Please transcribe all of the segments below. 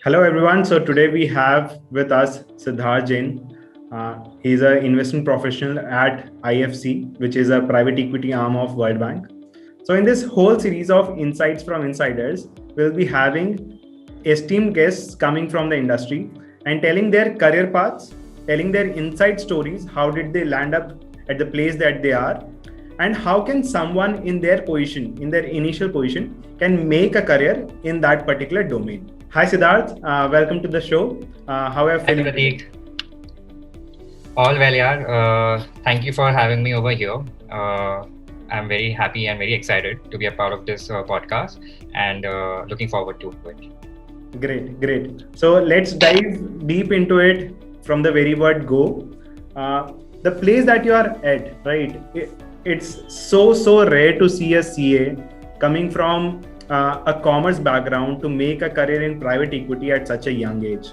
Hello everyone. So today we have with us Siddharth Jain. He's an investment professional at IFC, which is a private equity arm of World Bank. So in this whole series of insights from insiders, we'll be having esteemed guests coming from the industry and telling their career paths, telling their inside stories, how did they land up at the place that they are, and how can someone in their position, in their initial position, can make a career in that particular domain. Hi Siddharth, welcome to the show. How are you Hi feeling today? Pratik, all well, yaar. Thank you for having me over here. I'm very happy and very excited to be a part of this podcast and looking forward to it. Great, great. So let's dive deep into it from the very word go. The place that you are at, right? It's so rare to see a CA coming from a commerce background to make a career in private equity at such a young age.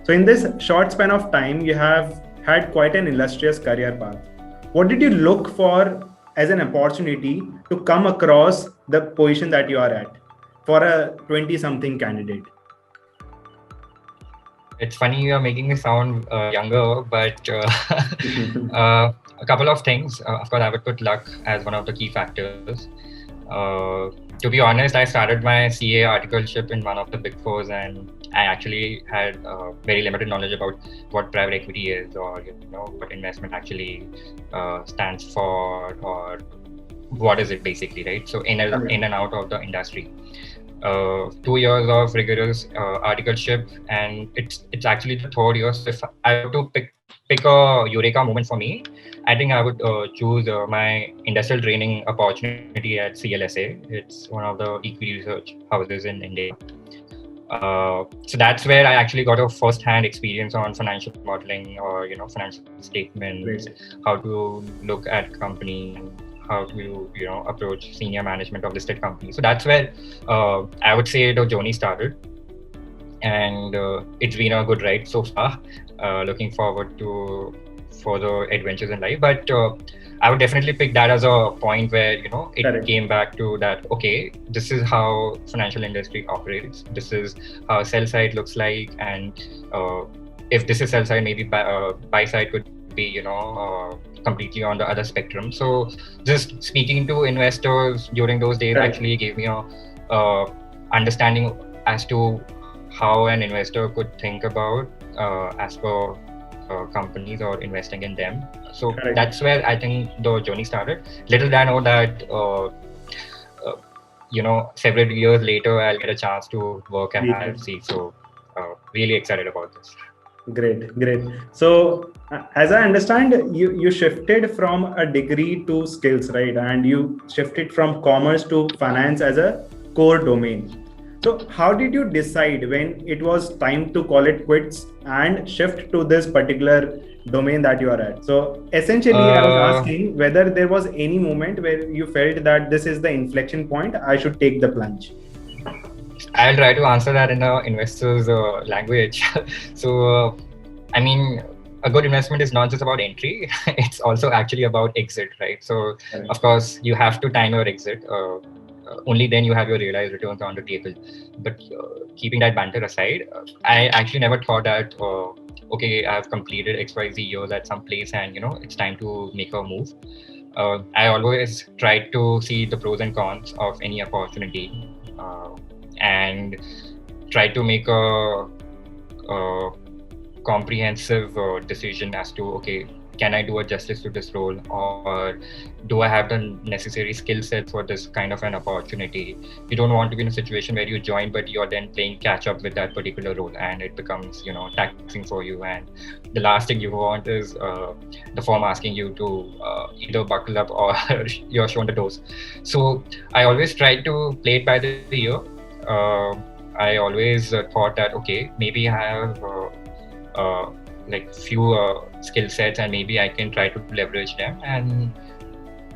So in this short span of time, you have had quite an illustrious career path. What did you look for as an opportunity to come across the position that you are at for a 20-something candidate? It's funny you are making me sound younger, but a couple of things. Of course, I would put luck as one of the key factors. To be honest, I started my CA articleship in one of the big fours, and I actually had very limited knowledge about what private equity is, or what investment actually stands for, or what is it basically, right? So in and out of the industry. 2 years of rigorous articleship, and it's actually the third year. So if I were to pick a eureka moment for me, I think I would choose my industrial training opportunity at CLSA. It's one of the equity research houses in India. So that's where I actually got a first-hand experience on financial modeling, or financial statements, how to look at company, and how to approach senior management of listed companies. So that's where I would say the journey started, and it's been a good ride so far. Looking forward to further adventures in life, but I would definitely pick that as a point where it came back to that. Okay, this is how financial industry operates. This is how sell side looks like, and if this is sell side, maybe buy side could be completely on the other spectrum. So just speaking to investors during those days actually gave me a understanding as to how an investor could think about as per companies or investing in them. So that's where I think the journey started. Little did I know that several years later I'll get a chance to work at IFC. So really excited about this. Great. So as I understand, you shifted from a degree to skills, right? And you shifted from commerce to finance as a core domain. So how did you decide when it was time to call it quits and shift to this particular domain that you are at? So essentially, I was asking whether there was any moment where you felt that this is the inflection point, I should take the plunge. I'll try to answer that in an investor's language. So, I mean, a good investment is not just about entry, it's also actually about exit, right? So, of course, you have to time your exit. Only then you have your realized returns on the table. But keeping that banter aside, I actually never thought that, okay, I've completed XYZ years at some place and, it's time to make a move. I always tried to see the pros and cons of any opportunity. And try to make a comprehensive decision as to, okay, can I do a justice to this role, or do I have the necessary skill sets for this kind of an opportunity? You don't want to be in a situation where you join, but you're then playing catch up with that particular role, and it becomes, taxing for you. And the last thing you want is the firm asking you to either buckle up or you're shown the doors. So I always try to play it by the ear. I always thought that, okay, maybe I have like few skill sets, and maybe I can try to leverage them, and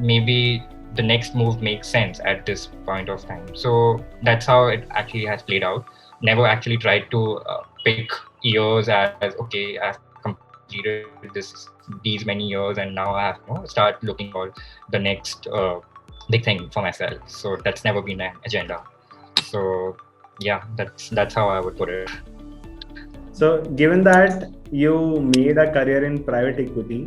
maybe the next move makes sense at this point of time. So that's how it actually has played out. Never actually tried to pick years as, okay, I've completed these many years, and now I have to start looking for the next big thing for myself. So that's never been an agenda. So yeah, that's how I would put it. So, given that you made a career in private equity,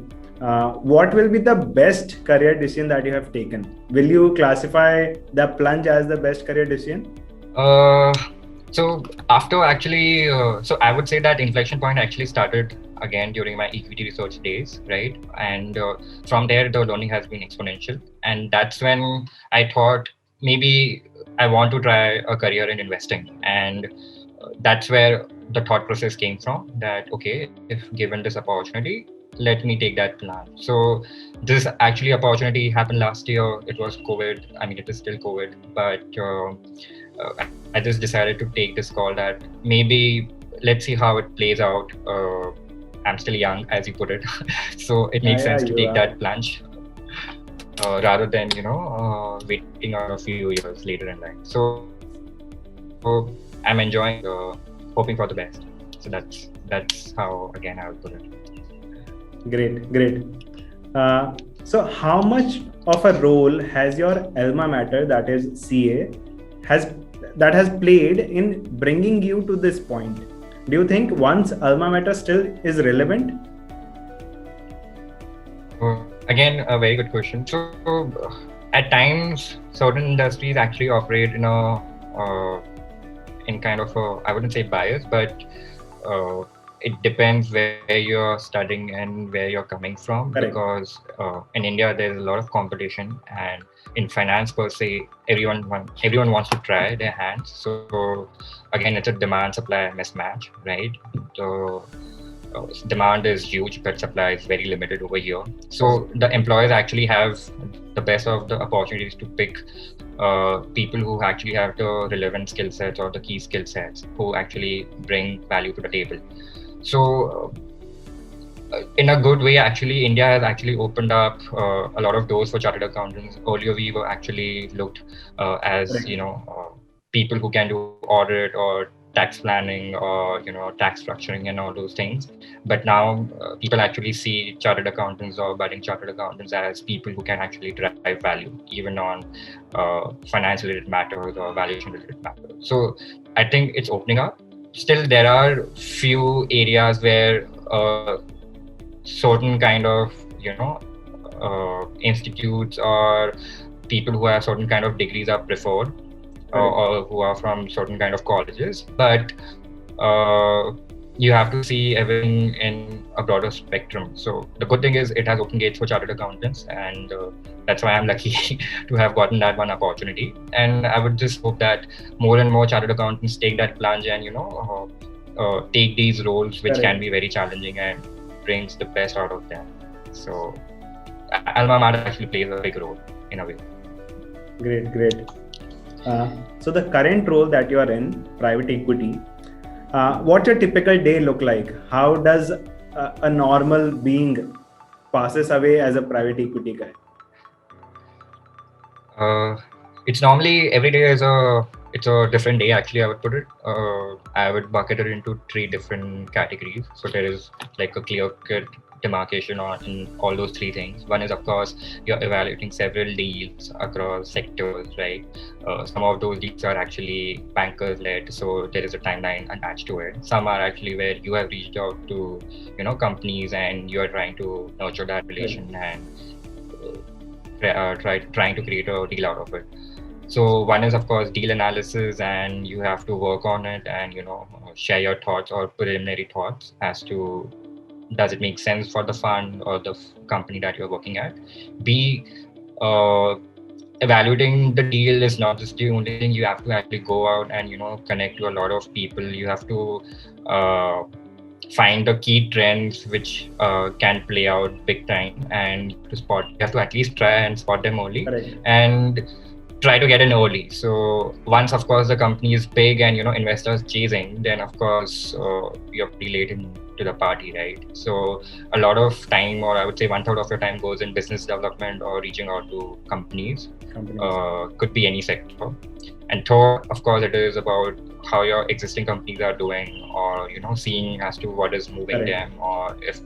what will be the best career decision that you have taken? Will you classify the plunge as the best career decision? Uh, so after actually, so I would say that inflection point actually started again during my equity research days, right? And from there, the learning has been exponential. And that's when I thought maybe I want to try a career in investing. And that's where the thought process came from that, okay, if given this opportunity, let me take that plan. So this actually opportunity happened last year. It was COVID. I mean, it is still COVID, but I just decided to take this call that maybe let's see how it plays out. I'm still young, as you put it, so it makes sense to You take are. that plunge rather than waiting on a few years later in life. So I'm enjoying hoping for the best. So that's how again I would put it. Great, great. So, how much of a role has your alma mater, that is CA, has that has played in bringing you to this point? Do you think one's alma mater still is relevant? Again, a very good question. So, at times, certain industries actually operate in kind of a, I wouldn't say bias, but it depends where you're studying and where you're coming from. Correct. Because in India there's a lot of competition, and in finance per se, everyone wants to try their hands. So again, it's a demand supply mismatch, right? So demand is huge, but supply is very limited over here. So the employers actually have the best of the opportunities to pick people who actually have the relevant skill sets or the key skill sets who actually bring value to the table. So in a good way, actually, India has actually opened up a lot of doors for chartered accountants. Earlier, we were actually looked as people who can do audit or tax planning or tax structuring and all those things. But now people actually see chartered accountants or budding chartered accountants as people who can actually drive value, even on finance related matters or valuation related matters. So I think it's opening up. Still, there are few areas where certain kind of institutes or people who have certain kind of degrees are preferred, or who are from certain kind of colleges. But you have to see everything in a broader spectrum. So the good thing is it has open gates for chartered accountants, and that's why I'm lucky to have gotten that one opportunity. And I would just hope that more and more chartered accountants take that plunge and take these roles, which can be very challenging and brings the best out of them. So alma mater actually plays a big role in a way. Great. So the current role that you are in, private equity, what's your typical day look like? How does a normal being passes away as a private equity guy? It's normally every day is it's a different day. Actually, I would put it. I would bucket it into 3 different categories. So there is like a clear-cut demarcation in all those 3 things. One is, of course, you're evaluating several deals across sectors, right? Some of those deals are actually bankers-led, so there is a timeline attached to it. Some are actually where you have reached out to, companies and you are trying to nurture that relation and trying to create a deal out of it. So one is, of course, deal analysis, and you have to work on it and share your thoughts or preliminary thoughts as to does it make sense for the fund or the company that you're working at. B, evaluating the deal is not just the only thing. You have to actually go out and connect to a lot of people. You have to find the key trends which can play out big time, and you have to at least try and spot them early. Correct. And try to get in early. So once, of course, the company is big and investors chasing, then of course you're pretty late into the party, right? So a lot of time, or I would say 1/3 of your time, goes in business development or reaching out to companies. Could be any sector. And third, of course, it is about how your existing companies are doing, or seeing as to what is moving them, or if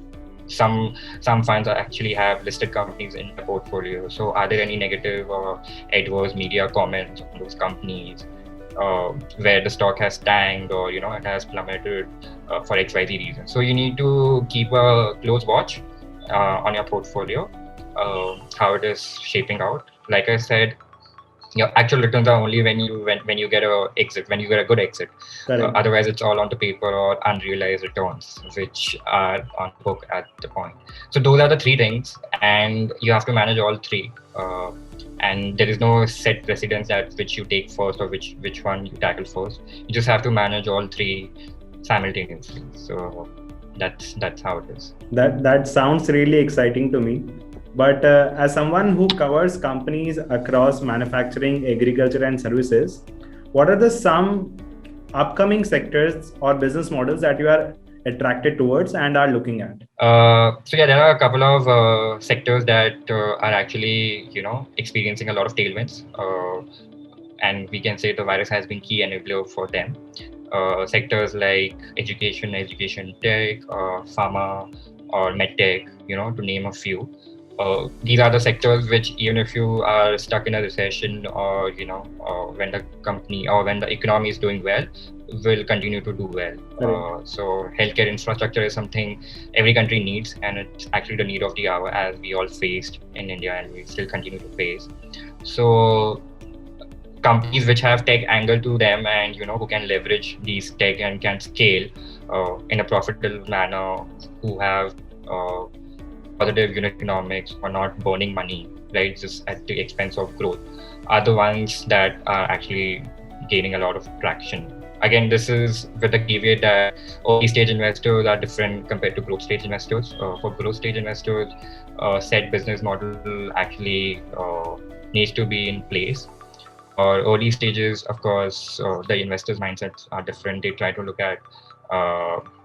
some funds actually have listed companies in the portfolio. So are there any negative or adverse media comments on those companies? where the stock has tanked or it has plummeted for XYZ reason. So you need to keep a close watch on your portfolio, how it is shaping out. Like I said, your actual returns are only when you get a exit, when you get a good exit. Otherwise, it's all on the paper or unrealized returns, which are on the book at the point. So those are the three things, and you have to manage all three. And there is no set precedence at which you take first or which one you tackle first. You just have to manage all three simultaneously. So that's how it is. That sounds really exciting to me. But as someone who covers companies across manufacturing, agriculture, and services, what are some upcoming sectors or business models that you are attracted towards and are looking at? So yeah, there are a couple of sectors that are actually experiencing a lot of tailwinds, and we can say the virus has been key enabler for them. Sectors like education tech, pharma, or medtech, to name a few. These are the sectors which, even if you are stuck in a recession or when the company or when the economy is doing well, will continue to do well. So healthcare infrastructure is something every country needs, and it's actually the need of the hour, as we all faced in India and we still continue to face. So companies which have tech angle to them and who can leverage these tech and can scale in a profitable manner, who have positive unit economics or not burning money, right, just at the expense of growth, are the ones that are actually gaining a lot of traction. Again, this is with the caveat that early stage investors are different compared to growth stage investors. For growth stage investors, set business model actually needs to be in place. Or early stages, of course, the investors' mindsets are different. They try to look at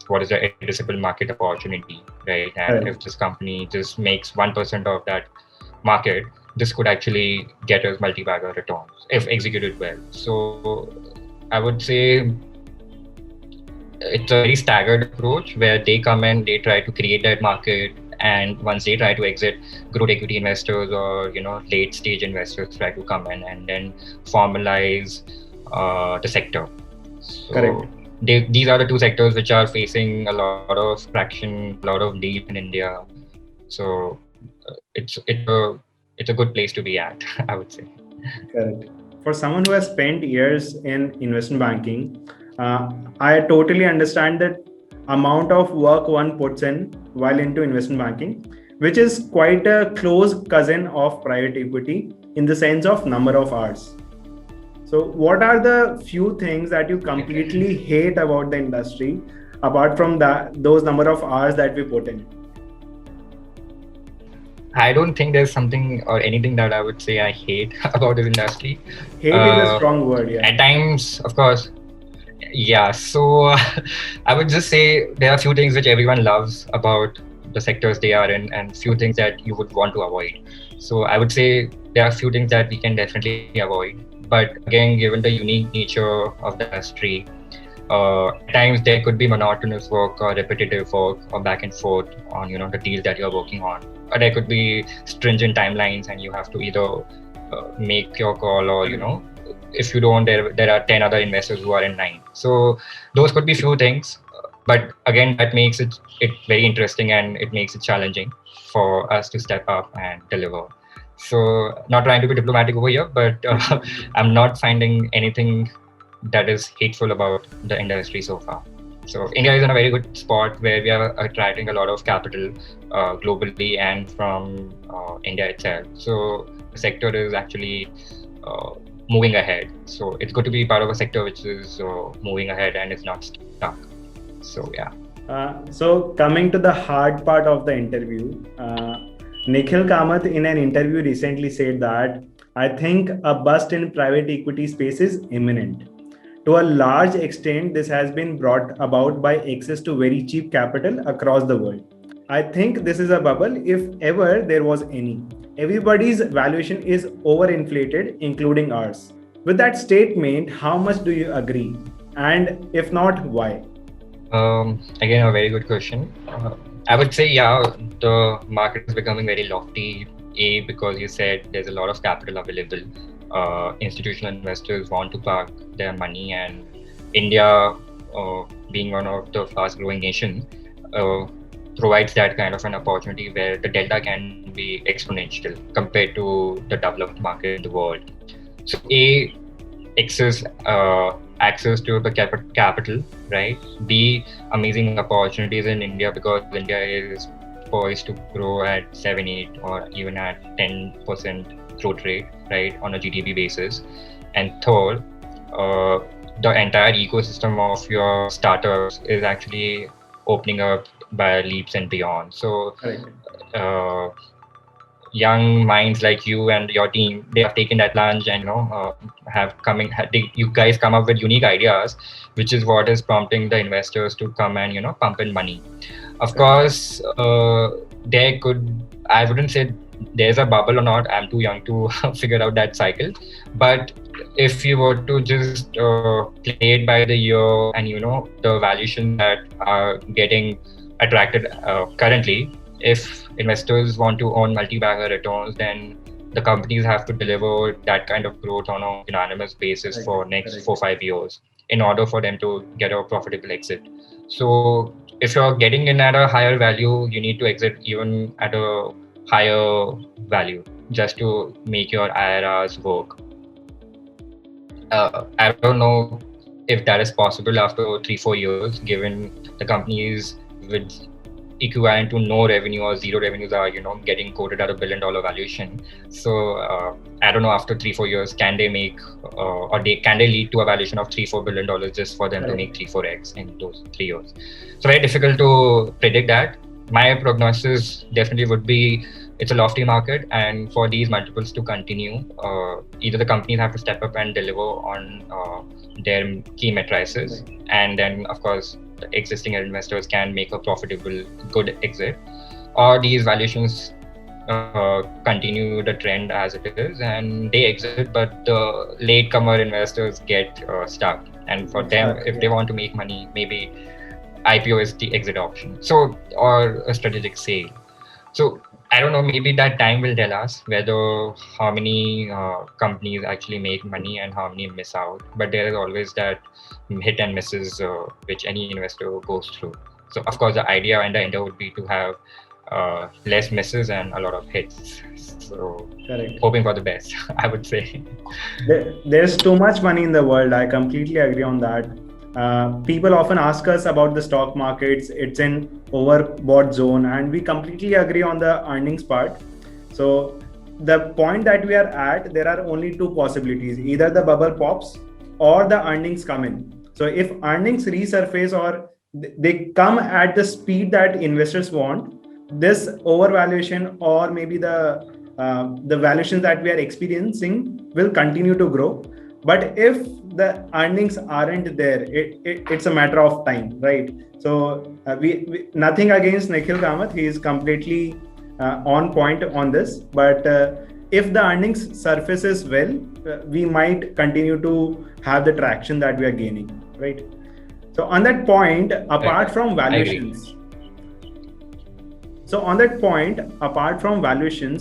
what is the addressable market opportunity, right? And if this company just makes 1% of that market, this could actually get us multi-bagger returns if executed well. So I would say it's a very staggered approach where they come in, they try to create that market, and once they try to exit, growth equity investors or late stage investors try to come in and then formalize the sector. So correct. These are the two sectors which are facing a lot of traction, a lot of need in India. So it's a good place to be at, I would say. Correct. For someone who has spent years in investment banking, I totally understand that amount of work one puts in while into investment banking, which is quite a close cousin of private equity in the sense of number of hours. So what are the few things that you completely hate about the industry, apart from those number of hours that we put in? I don't think there's something or anything that I would say I hate about this industry. Hate is a strong word, yeah. At times, of course. Yeah, so I would just say there are a few things which everyone loves about the sectors they are in, and few things that you would want to avoid. So I would say there are a few things that we can definitely avoid. But again, given the unique nature of the industry, at times there could be monotonous work or repetitive work or back and forth on the deals that you're working on. Or there could be stringent timelines, and you have to either make your call or if you don't, there are 10 other investors who are in line. So those could be few things. But again, that makes it very interesting, and it makes it challenging for us to step up and deliver. So not trying to be diplomatic over here, but I'm not finding anything that is hateful about the industry so far. So India is in a very good spot where we are attracting a lot of capital globally and from India itself. So the sector is actually moving ahead. So it's good to be part of a sector which is moving ahead and is not stuck. So yeah. So coming to the hard part of the interview, Nikhil Kamath in an interview recently said that I think a bust in private equity space is imminent. To a large extent, this has been brought about by access to very cheap capital across the world. I think this is a bubble if ever there was any. Everybody's valuation is overinflated, including ours. With that statement, how much do you agree? And if not, why? Again, a very good question. I would say, yeah, the market is becoming very lofty. Because you said there's a lot of capital available, institutional investors want to park their money, and India, being one of the fast-growing nations, provides that kind of an opportunity where the delta can be exponential compared to the developed market in the world. So, access to the capital, right? B, amazing opportunities in India because India is poised to grow at 7, 8, or even at 10% growth rate, right, on a GDP basis. And third, the entire ecosystem of your startups is actually opening up by leaps and beyond. So, uh, young minds like you and your team, they have taken that plunge and you guys come up with unique ideas, which is what is prompting the investors to come and pump in money. Of course, I wouldn't say there's a bubble or not. I'm too young to figure out that cycle. But if you were to just play it by the year and the valuations that are getting attracted currently, if investors want to own multi-bagger returns, then the companies have to deliver that kind of growth on a unanimous basis for next 4-5 years in order for them to get a profitable exit. So if you're getting in at a higher value, you need to exit even at a higher value just to make your IRRs work. I don't know if that is possible after 3-4 years, given the companies with equivalent to no revenue or zero revenues are getting quoted at $1 billion valuation. So I don't know, after 3-4 years, can they make can they lead to a valuation of $3-4 billion just for them to make 3-4x in those 3 years? So very difficult to predict that. My prognosis definitely would be it's a lofty market, and for these multiples to continue, either the companies have to step up and deliver on their key matrices, and then of course the existing investors can make a profitable, good exit, or these valuations continue the trend as it is and they exit, but the latecomer investors get stuck. And for them, if they want to make money, maybe IPO is the exit option. So, or a strategic sale. So I don't know, maybe that time will tell us whether how many companies actually make money and how many miss out. But there is always that hit and misses which any investor goes through. So of course, the idea and the end would be to have less misses and a lot of hits. So hoping for the best, I would say. There's too much money in the world. I completely agree on that. People often ask us about the stock markets. It's an overbought zone, and we completely agree on the earnings part. So the point that we are at, there are only two possibilities: either the bubble pops or the earnings come in. So if earnings resurface or they come at the speed that investors want, this overvaluation or maybe the valuations that we are experiencing will continue to grow. But if the earnings aren't there, it's a matter of time, right? So we nothing against Nikhil Kamath, he is completely on point on this. But if the earnings surfaces well, we might continue to have the traction that we are gaining, right? So on that point, apart from valuations,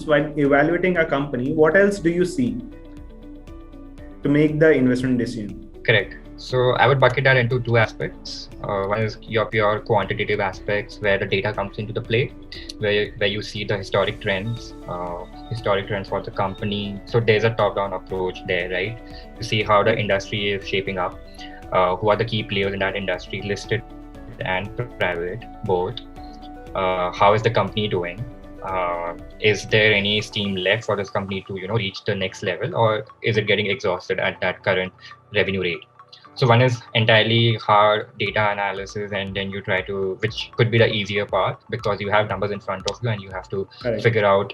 while evaluating a company, what else do you see to make the investment decision? Correct. So I would bucket that into two aspects. One is your pure quantitative aspects, where the data comes into the play, where you see the historic trends for the company. So there's a top-down approach there, right? To see how the industry is shaping up, who are the key players in that industry, listed and private, both. How is the company doing? Is there any steam left for this company to reach the next level, or is it getting exhausted at that current revenue rate? So one is entirely hard data analysis, and then you try to, which could be the easier part because you have numbers in front of you and you have to figure out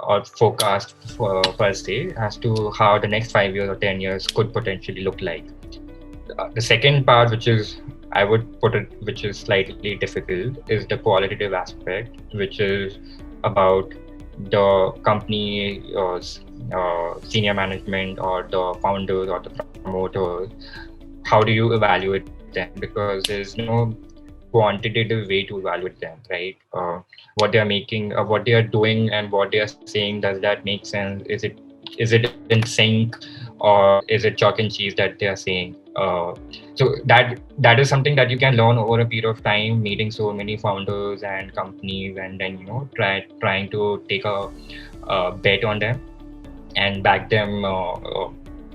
or forecast per se as to how the next 5 years or 10 years could potentially look like. The second part, which is I would put it, which is slightly difficult, is the qualitative aspect, which is about the company's senior management or the founders or the promoters. How do you evaluate them? Because there's no quantitative way to evaluate them, right? What they are making, what they are doing, and what they are saying, does that make sense? Is it is it in sync, or is it chalk and cheese that they are saying? So that is something that you can learn over a period of time, meeting so many founders and companies, and then trying to take a bet on them and back them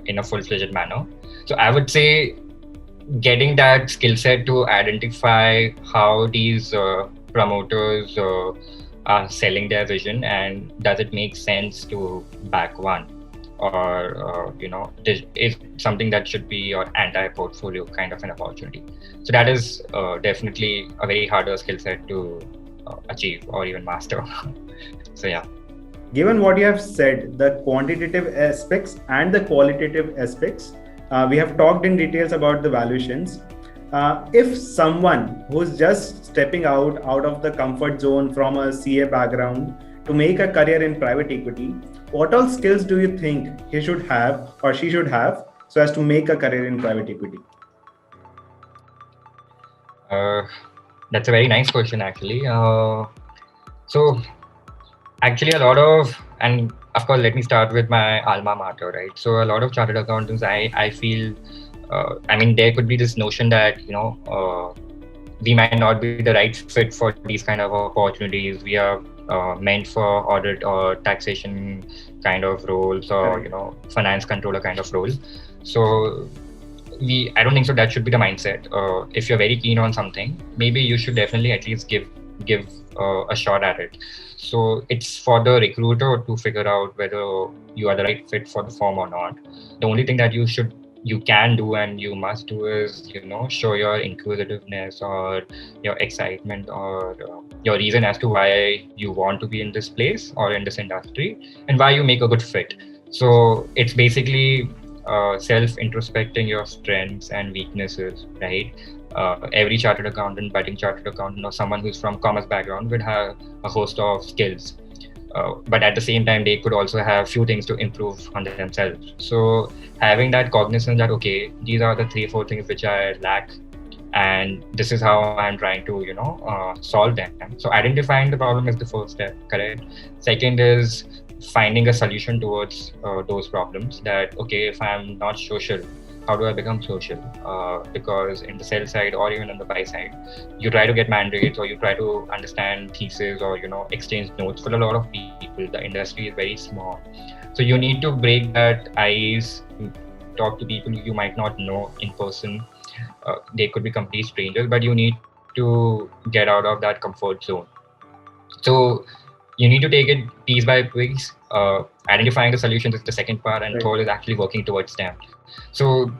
in a full-fledged manner. So I would say getting that skill set to identify how these promoters are selling their vision, and does it make sense to back one, or this is something that should be your anti-portfolio kind of an opportunity. So that is definitely a very harder skill set to achieve or even master. So yeah. Given what you have said, the quantitative aspects and the qualitative aspects, we have talked in details about the valuations. If someone who's just stepping out of the comfort zone from a CA background to make a career in private equity, what all skills do you think he should have or she should have so as to make a career in private equity? That's a very nice question, actually. So actually, a lot of, and of course, let me start with my alma mater, right? So a lot of chartered accountants, I feel, there could be this notion that, we might not be the right fit for these kind of opportunities. We are meant for audit or taxation kind of roles, or, finance controller kind of role. So I don't think so that should be the mindset. If you're very keen on something, maybe you should definitely at least give a shot at it. So it's for the recruiter to figure out whether you are the right fit for the firm or not. The only thing that you can do and you must do is, show your inquisitiveness or your excitement, or your reason as to why you want to be in this place or in this industry, and why you make a good fit. So it's basically self-introspecting your strengths and weaknesses, right? Every chartered accountant, budding chartered accountant, or someone who's from commerce background would have a host of skills. But at the same time, they could also have few things to improve on themselves. So having that cognizance that, okay, these are the 3-4 things which I lack, and this is how I'm trying to, solve them. So identifying the problem is the first step, correct? Second is finding a solution towards those problems. That, okay, if I'm not social, how do I become social? Because in the sell side or even on the buy side, you try to get mandates, or you try to understand thesis, or exchange notes. For a lot of people, the industry is very small, so you need to break that ice, talk to people you might not know in person. They could be complete strangers, but you need to get out of that comfort zone. So you need to take it piece by piece. Identifying the solutions is the second part, and third is actually working towards them. So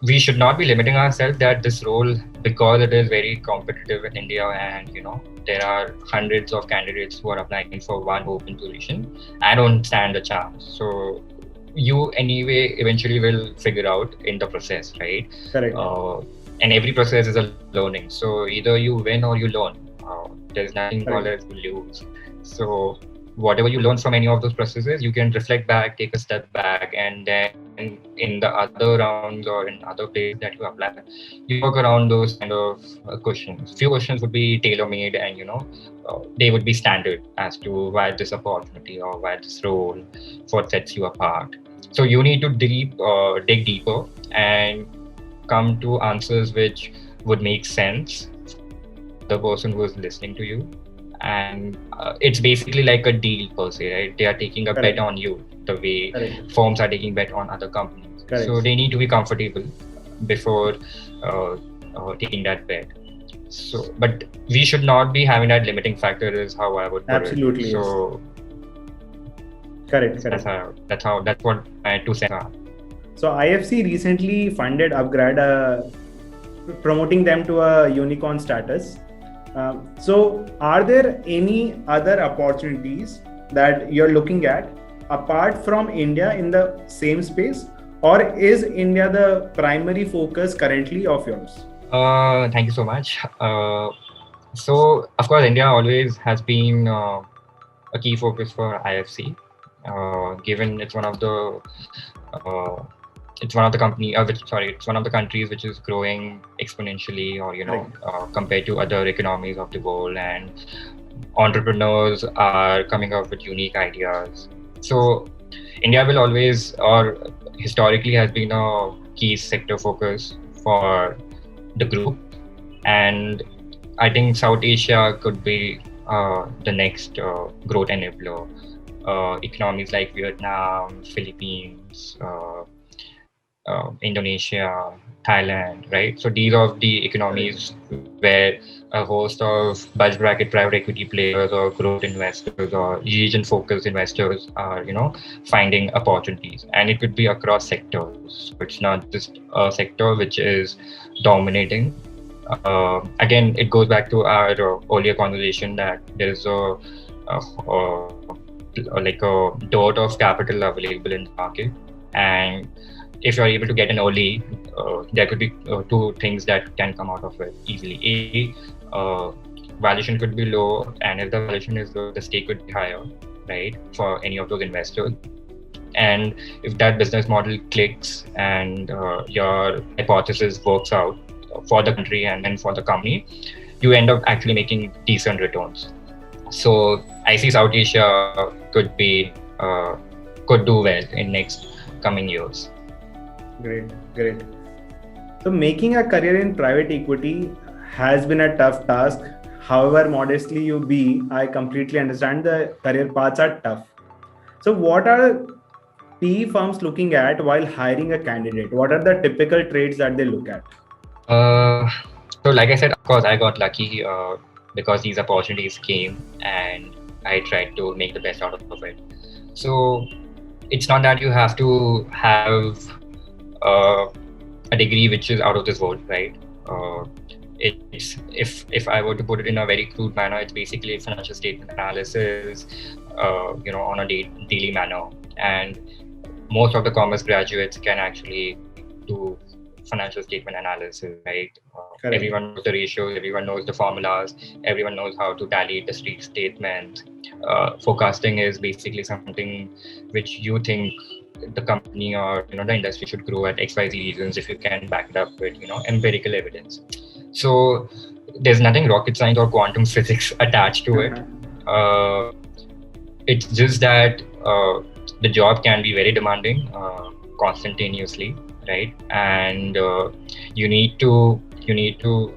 we should not be limiting ourselves that this role, because it is very competitive in India, and there are hundreds of candidates who are applying for one open position, I don't stand a chance. So you anyway eventually will figure out in the process, right? Correct. And every process is a learning. So either you win or you learn. There's nothing called as you lose. So whatever you learn from any of those processes, you can reflect back, take a step back, and then in the other rounds or in other places that you apply, you work around those kind of questions. Few questions would be tailor-made, and they would be standard as to why this opportunity or why this role, what sets you apart. So you need to dig deeper and come to answers which would make sense for the person who is listening to you. And it's basically like a deal per se, right? They are taking a bet on you, the way firms are taking bet on other companies. So they need to be comfortable before taking that bet. So, but we should not be having that limiting factor, is how I would put Absolutely, it. So correct. That's what my 2 cents are. So IFC recently funded Upgrad, promoting them to a unicorn status. So are there any other opportunities that you're looking at apart from India in the same space, or is India the primary focus currently of yours? Thank you so much. So of course, India always has been a key focus for IFC, given it's one of the it's one of the countries which is growing exponentially, or compared to other economies of the world, and entrepreneurs are coming up with unique ideas. So India will always, or historically has been a key sector focus for the group, and I think South Asia could be the next growth enabler. Economies like Vietnam, Philippines, Indonesia, Thailand, right? So these are the economies where a host of bulge bracket private equity players or growth investors or region-focused investors are, finding opportunities, and it could be across sectors. So it's not just a sector which is dominating. Again, it goes back to our earlier conversation that there is a like a dot of capital available in the market, and if you're able to get in early, there could be two things that can come out of it easily. Valuation could be low, and if the valuation is low, the stake could be higher, right, for any of those investors. And if that business model clicks and your hypothesis works out for the country and then for the company, you end up actually making decent returns. So I see South Asia could do well in next coming years. Great. So making a career in private equity has been a tough task. However modestly you be, I completely understand the career paths are tough. So what are PE firms looking at while hiring a candidate? What are the typical traits that they look at? So like I said, of course, I got lucky because these opportunities came and I tried to make the best out of it. So it's not that you have to have a degree which is out of this world, right? It's if I were to put it in a very crude manner, it's basically financial statement analysis, on a daily manner. And most of the commerce graduates can actually do financial statement analysis, right? Everyone knows the ratios, everyone knows the formulas, everyone knows how to tally the street statement. Forecasting is basically something which you think the company or the industry should grow at XYZ reasons if you can back it up with empirical evidence. So there's nothing rocket science or quantum physics attached to it. It's just that the job can be very demanding constantly, right? And you need to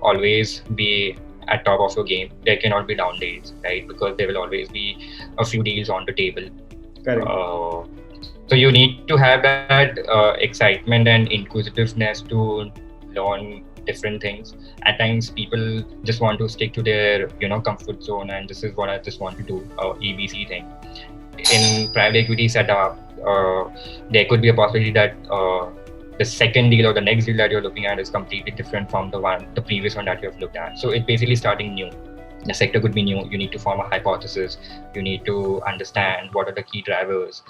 always be at top of your game. There cannot be down days, right? Because there will always be a few deals on the table. So you need to have that excitement and inquisitiveness to learn different things. At times people just want to stick to their comfort zone, and this is what I just want to do, ABC thing. In private equity setup, there could be a possibility that the second deal or the next deal that you're looking at is completely different from the previous one that you have looked at. So it's basically starting new. The sector could be new. You need to form a hypothesis. You need to understand what are the key drivers.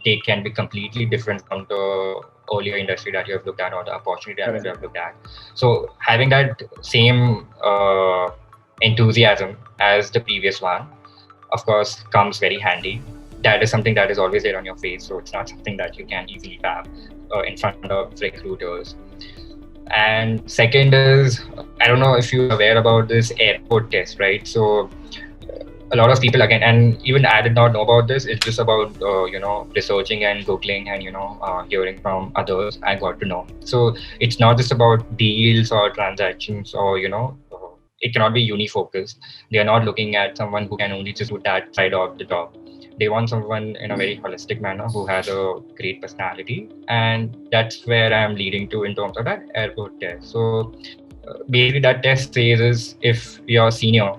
They can be completely different from the earlier industry that you have looked at or the opportunity that you have looked at. So having that same enthusiasm as the previous one, of course, comes very handy. That is something that is always there on your face. So it's not something that you can easily tap in front of recruiters. And second is, I don't know if you're aware about this airport test, right? So a lot of people, again, and even I did not know about this. It's just about researching and googling and hearing from others. I got to know. So it's not just about deals or transactions or it cannot be uni-focused. They are not looking at someone who can only just do that side of the job. They want someone in a very holistic manner who has a great personality, and that's where I'm leading to in terms of that airport test. So basically, that test says is if your senior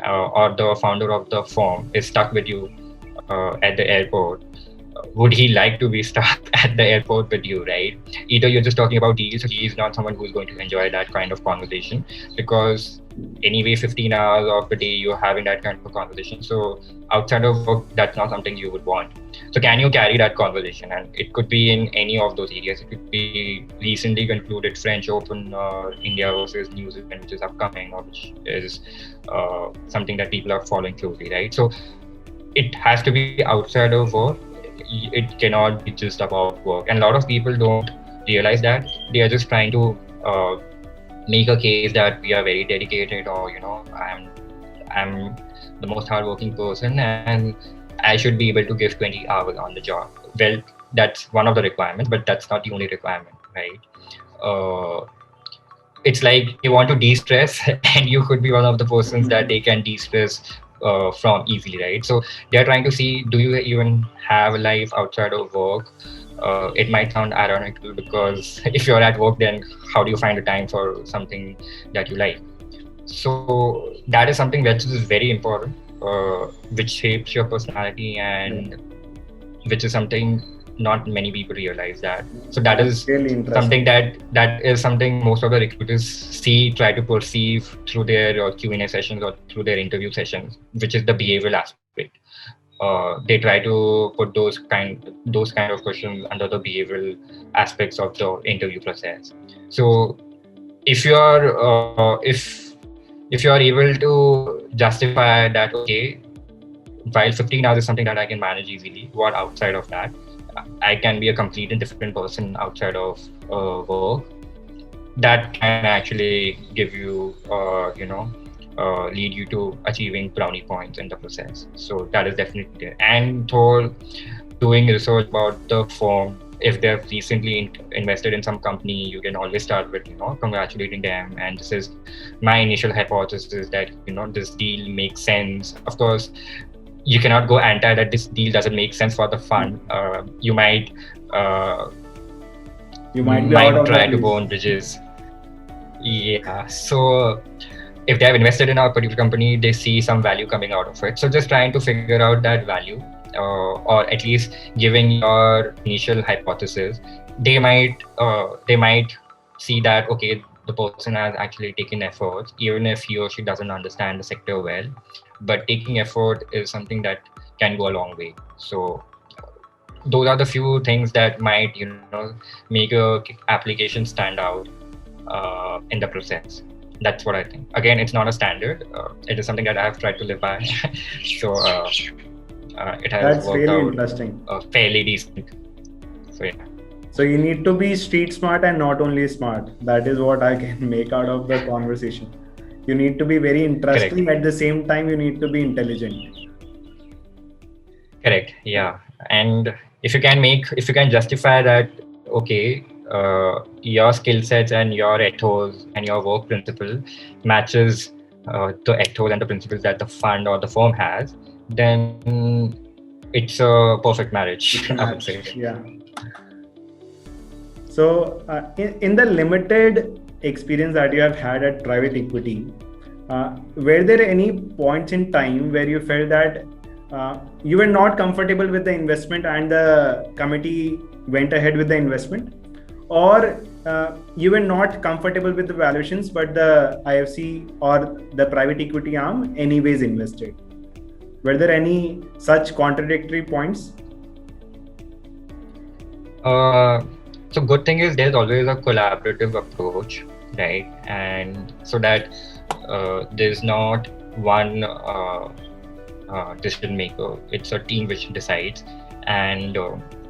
or the founder of the firm is stuck with you at the airport, would he like to be stuck at the airport with you, right? Either you're just talking about deals, so he is not someone who's going to enjoy that kind of conversation, because anyway 15 hours of the day you're having that kind of a conversation. So outside of work, that's not something you would want. So can you carry that conversation? And it could be in any of those areas. It could be recently concluded French Open or India versus New Zealand, which is upcoming, or which is something that people are following closely, right? So it has to be outside of work. It cannot be just about work. And a lot of people don't realize that. They are just trying to make a case that we are very dedicated, or I'm the most hardworking person, and I should be able to give 20 hours on the job. Well, that's one of the requirements, but that's not the only requirement, right? It's like you want to de-stress and you could be one of the persons that they can de-stress from easily, right? So they're trying to see, do you even have a life outside of work? It might sound ironical because if you're at work, then how do you find the time for something that you like? So that is something which is very important, which shapes your personality, and which is something not many people realize that. So that is really something that is something most of the recruiters see, try to perceive through their Q&A sessions or through their interview sessions, which is the behavioral aspect. They try to put those kind of questions under the behavioral aspects of the interview process. So if you are if you are able to justify that, okay, while 15 hours is something that I can manage easily, what outside of that, I can be a completely different person outside of work, that can actually give you, lead you to achieving brownie points in the process. So that is definitely there. And for doing research about the firm, if they've recently invested in some company, you can always start with, congratulating them. And this is my initial hypothesis that, this deal makes sense. Of course, you cannot go anti that this deal doesn't make sense for the fund. You might try to burn bridges. Yeah. So if they have invested in a particular company, they see some value coming out of it. So just trying to figure out that value, or at least giving your initial hypothesis. They might see that, okay, the person has actually taken effort, even if he or she doesn't understand the sector well. But taking effort is something that can go a long way. So those are the few things that might, make a application stand out in the process. That's what I think. Again, it's not a standard. It is something that I have tried to live by. So it has worked really out interesting. Fairly decent. So yeah. So you need to be street smart and not only smart. That is what I can make out of the conversation. You need to be very interesting. Correct. At the same time, you need to be intelligent. Correct. Yeah. And if you can justify that, okay, your skill sets and your ethos and your work principle matches the ethos and the principles that the fund or the firm has, then it's a perfect marriage, I would say. Yeah. So in the limited experience that you have had at private equity, were there any points in time where you felt that you were not comfortable with the investment and the committee went ahead with the investment, or you were not comfortable with the valuations but the IFC or the private equity arm anyways invested? Were there any such contradictory points? So good thing is there's always a collaborative approach, right? And so that there's not one decision maker. It's a team which decides. And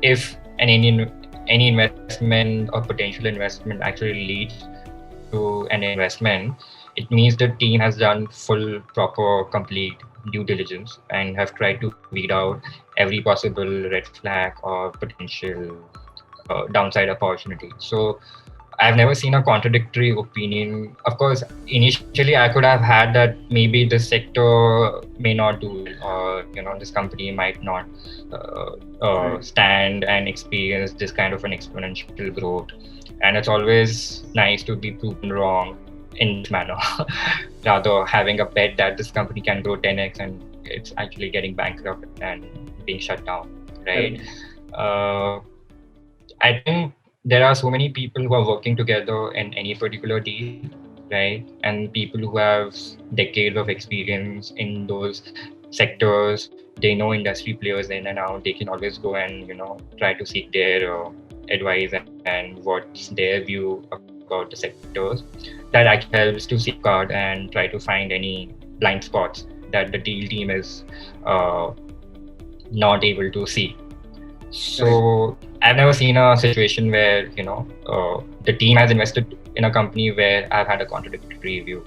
if any investment or potential investment actually leads to an investment, it means the team has done full, proper, complete due diligence and have tried to weed out every possible red flag or potential downside opportunity. So I've never seen a contradictory opinion. Of course, initially I could have had that maybe this sector may not do well, or this company might not stand and experience this kind of an exponential growth. And it's always nice to be proven wrong in this manner, rather having a bet that this company can grow 10x and it's actually getting bankrupt and being shut down, right? I think there are so many people who are working together in any particular deal, right? And people who have decades of experience in those sectors, they know industry players in and out. They can always go and try to seek their advice and what's their view about the sectors. That actually helps to safeguard and try to find any blind spots that the deal team is not able to see. So I've never seen a situation where the team has invested in a company where I've had a contradictory view.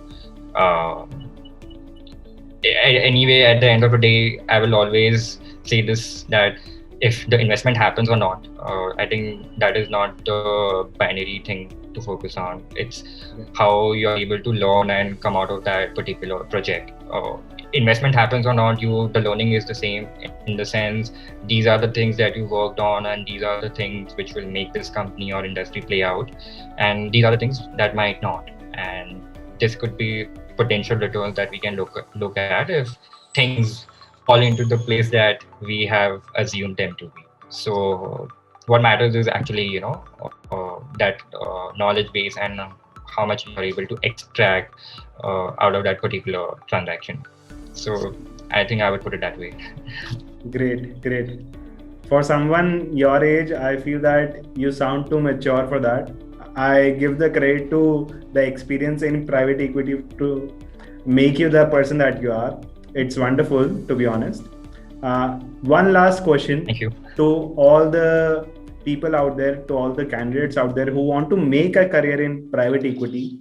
Anyway, at the end of the day, I will always say this, that if the investment happens or not, I think that is not the binary thing to focus on. It's how you're able to learn and come out of that particular project. Investment happens or not, the learning is the same, in the sense these are the things that you worked on, and these are the things which will make this company or industry play out, and these are the things that might not. And this could be potential returns that we can look at if things fall into the place that we have assumed them to be. So what matters is actually, that knowledge base, and how much you are able to extract out of that particular transaction. So I think I would put it that way. Great. For someone your age, I feel that you sound too mature for that. I give the credit to the experience in private equity to make you the person that you are. It's wonderful, to be honest. One last question. Thank you. To all the people out there, to all the candidates out there who want to make a career in private equity,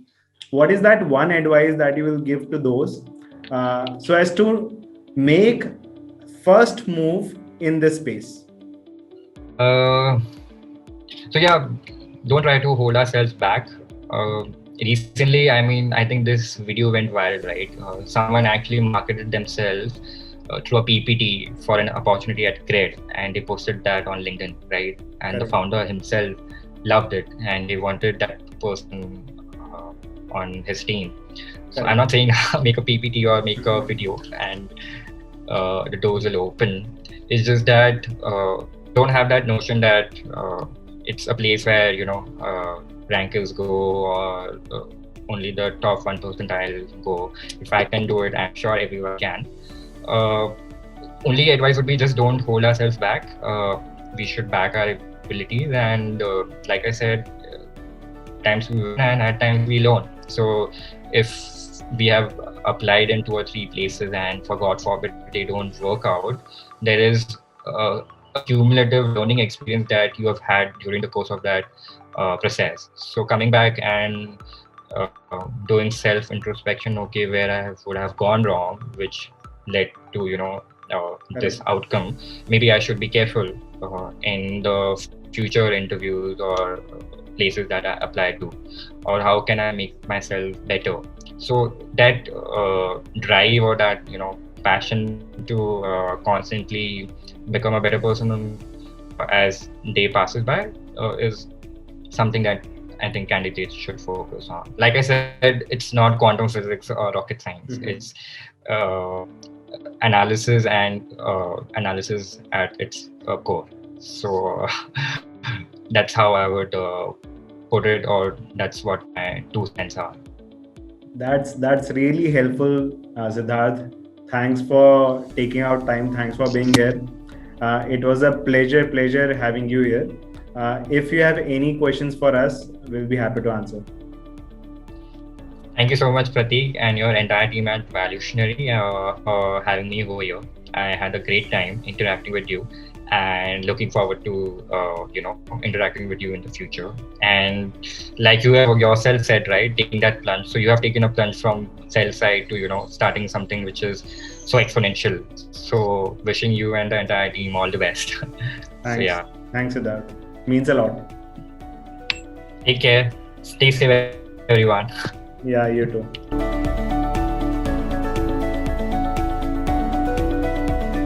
what is that one advice that you will give to those so as to make first move in this space? So yeah, don't try to hold ourselves back. Recently, I think this video went viral, right? Someone actually marketed themselves through a PPT for an opportunity at Cred, and they posted that on LinkedIn, right? And the founder himself loved it, and they wanted that person on his team. So I'm not saying make a PPT or make a video and the doors will open. It's just that don't have that notion that it's a place where rankers go, or only the top 1 percentile go. If I can do it, I'm sure everyone can. Only advice would be just don't hold ourselves back. We should back our abilities, and like I said, times we win and at times we learn. So if we have applied in 2 or 3 places and for God forbid they don't work out, there is a cumulative learning experience that you have had during the course of that process. So coming back and doing self-introspection, okay, where I would have gone wrong, which led to this outcome. Maybe I should be careful in the future interviews or places that I apply to, or how can I make myself better. So that drive, or that passion to constantly become a better person as day passes by is something that I think candidates should focus on. Like I said, it's not quantum physics or rocket science. Mm-hmm. It's analysis and analysis at its core. So that's how I would put it, or that's what my 2 cents are. That's really helpful, Siddharth. Thanks for taking out time. Thanks for being here. It was a pleasure having you here. If you have any questions for us, we'll be happy to answer. Thank you so much, Pratik, and your entire team at Valutionary for having me over here. I had a great time interacting with you, and looking forward to interacting with you in the future. And like you have yourself said, right, taking that plunge. So you have taken a plunge from sell side to starting something which is so exponential. So wishing you and the entire team all the best. Thanks. So, yeah. Thanks, Siddharth. Means a lot. Take care. Stay safe, everyone. Yeah, you too.